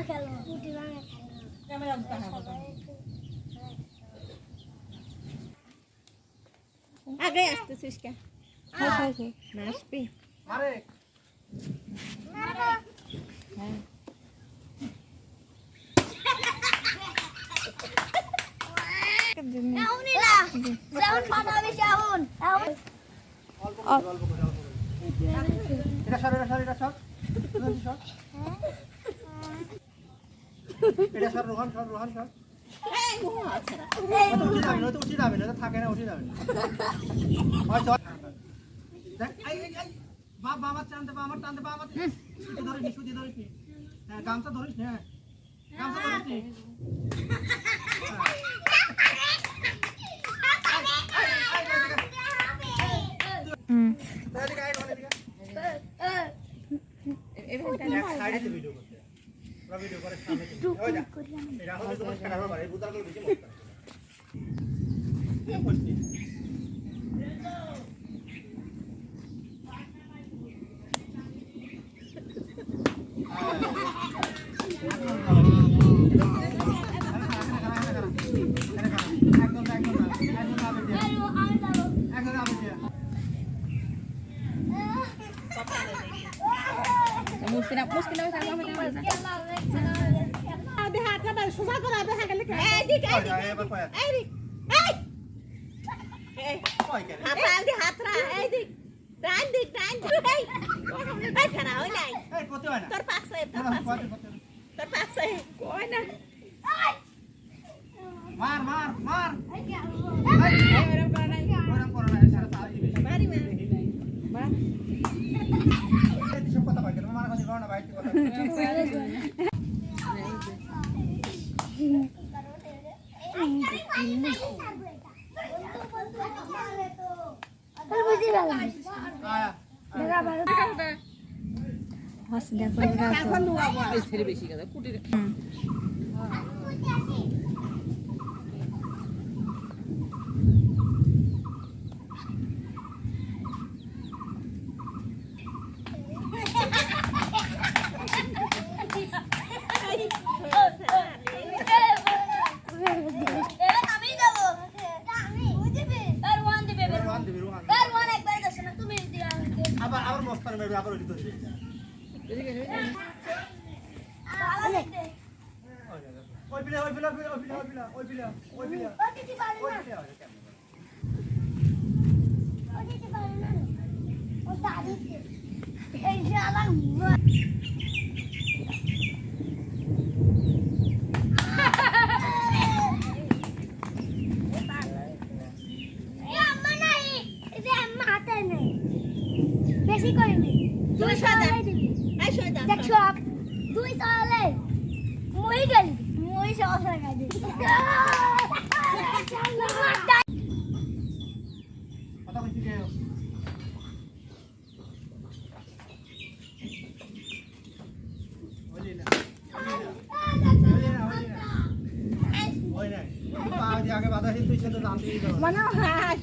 খেলো গুটি ভাঙা খেলো ক্যামেরা অন করা আগে আসতেছিস কে না আসবি আরে হ্যাঁ নাউনিলা সাউন্ড বানাবে সাউন্ড অল্প করে এটা সর এটা সর এটা সর রোহান সর এই মোহ আছে উঠি যাবে না থাকে না উঠি যাবে না হয় চল দেখ এই বাবা আমার টানতে বাবা ধরিস সুদি ধরিস হ্যাঁ গামছা ধরিস হ্যাঁ গামছা ধরিস ভিডিও করে সামনে ওই যা এটা হলো তোমার খেলা হবে এই বুদাগুলো বেশি মত মুশকিল আদে হাত আবার সুজা করে আবে হাগলে এই দিক এই কই করে হাত দি হাত রা এই দিক ডান দিক এই খানা হই নাই এই কত হয় না তোর পাশে কই না মার এই এরকম করা নাই ওরকম করো না সারা তাই বেশি বাড়ি মা এই সব কথা কই কেন মার কাছে রওনা বাইতে কথা এখন দুয়াবো এই ছেড়ে বেশি কথা কুটি আবার মস্তান মেরু আবার ওই ধরে বেশি করিনি 200 দিবি 100 200 মই গেলি মই 100 টাকা দিবি কথা বলছি যে ওই না পা দিয়ে আগে বাধা দিতে তুই সেটা জানতেই দাও মনে হয়